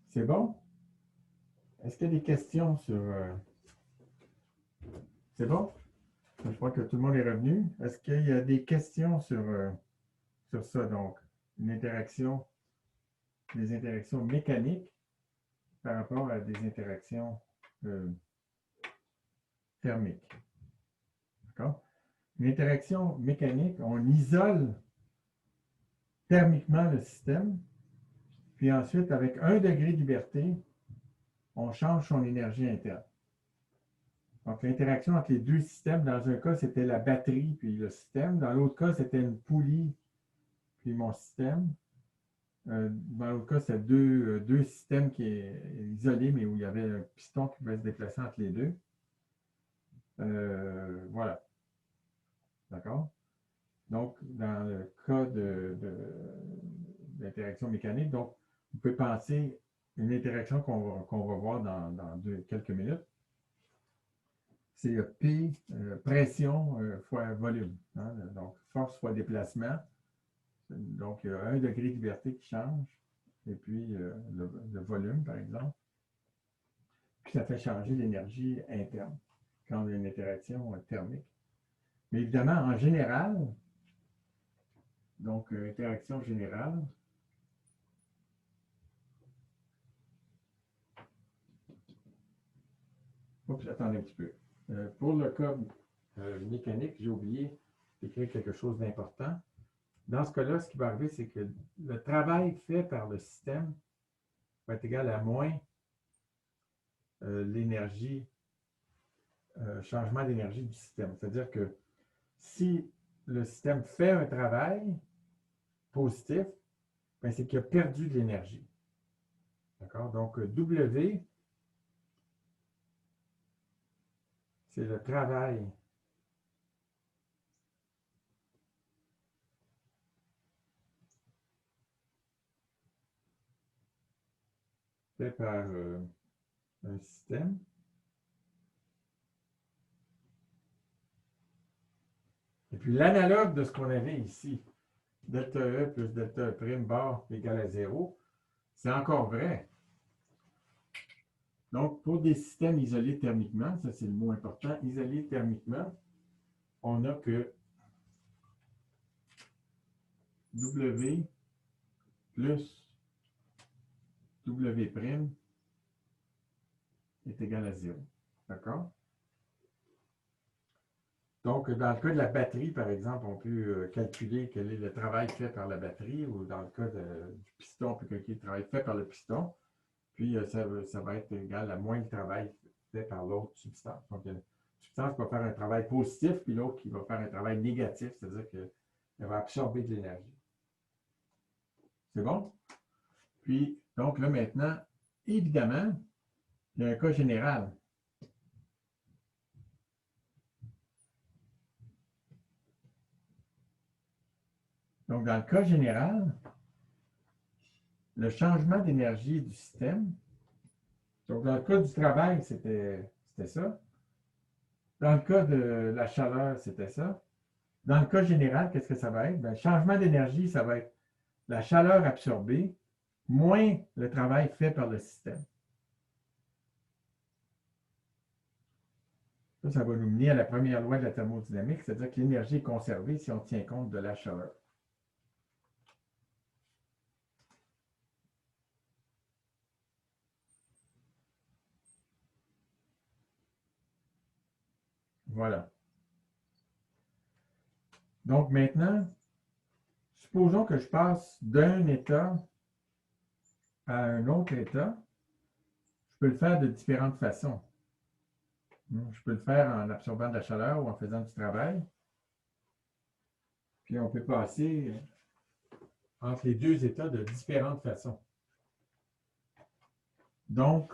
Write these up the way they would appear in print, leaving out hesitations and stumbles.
C'est bon? Est-ce qu'il y a des questions sur... C'est bon? Je crois que tout le monde est revenu. Est-ce qu'il y a des questions sur ça? Donc, une interaction, des interactions mécaniques par rapport à des interactions thermiques. D'accord? Une interaction mécanique, on isole thermiquement le système, puis ensuite, avec 1 degré de liberté, on change son énergie interne. Donc, l'interaction entre les deux systèmes, dans un cas, c'était la batterie puis le système. Dans l'autre cas, c'était une poulie puis mon système. Dans l'autre cas, c'est deux systèmes qui est isolés, mais où il y avait un piston qui pouvait se déplacer entre les deux. Voilà. D'accord? Donc, dans le cas d'interaction mécanique, donc, vous pouvez penser une interaction qu'on va voir dans quelques minutes. C'est P, pression fois volume. Hein? Donc, force fois déplacement. Donc, il y a 1 degré de liberté qui change. Et puis, le volume, par exemple. Puis, ça fait changer l'énergie interne quand on a une interaction thermique. Mais évidemment, en général, donc, interaction générale, oups, attendez un petit peu. Pour le cas mécanique, j'ai oublié d'écrire quelque chose d'important. Dans ce cas-là, ce qui va arriver, c'est que le travail fait par le système va être égal à moins l'énergie, changement d'énergie du système. C'est-à-dire que si le système fait un travail positif, c'est qu'il a perdu de l'énergie. D'accord? Donc, W, c'est le travail fait par un système. Et puis, l'analogue de ce qu'on avait ici, delta E plus delta E prime bar égale à 0, c'est encore vrai. Donc, pour des systèmes isolés thermiquement, ça c'est le mot important, isolés thermiquement, on a que W plus W prime est égal à 0. D'accord? Donc, dans le cas de la batterie, par exemple, on peut calculer quel est le travail fait par la batterie, ou dans le cas du piston, on peut calculer le travail fait par le piston, puis ça va être égal à moins le travail fait par l'autre substance. Donc, une substance va faire un travail positif, puis l'autre qui va faire un travail négatif, c'est-à-dire qu'elle va absorber de l'énergie. C'est bon? Puis, donc là, maintenant, évidemment, il y a un cas général. Donc, dans le cas général, le changement d'énergie du système, donc dans le cas du travail, c'était ça. Dans le cas de la chaleur, c'était ça. Dans le cas général, qu'est-ce que ça va être? Bien, le changement d'énergie, ça va être la chaleur absorbée moins le travail fait par le système. Ça va nous mener à la première loi de la thermodynamique, c'est-à-dire que l'énergie est conservée si on tient compte de la chaleur. Voilà. Donc maintenant, supposons que je passe d'un état à un autre état. Je peux le faire de différentes façons. Je peux le faire en absorbant de la chaleur ou en faisant du travail. Puis on peut passer entre les deux états de différentes façons. Donc,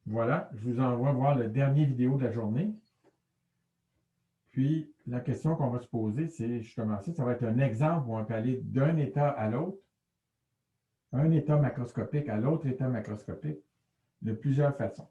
voilà, je vous envoie voir le dernier vidéo de la journée. Puis, la question qu'on va se poser, c'est justement ça, ça va être un exemple où on peut aller d'un état à l'autre, un état macroscopique à l'autre état macroscopique, de plusieurs façons.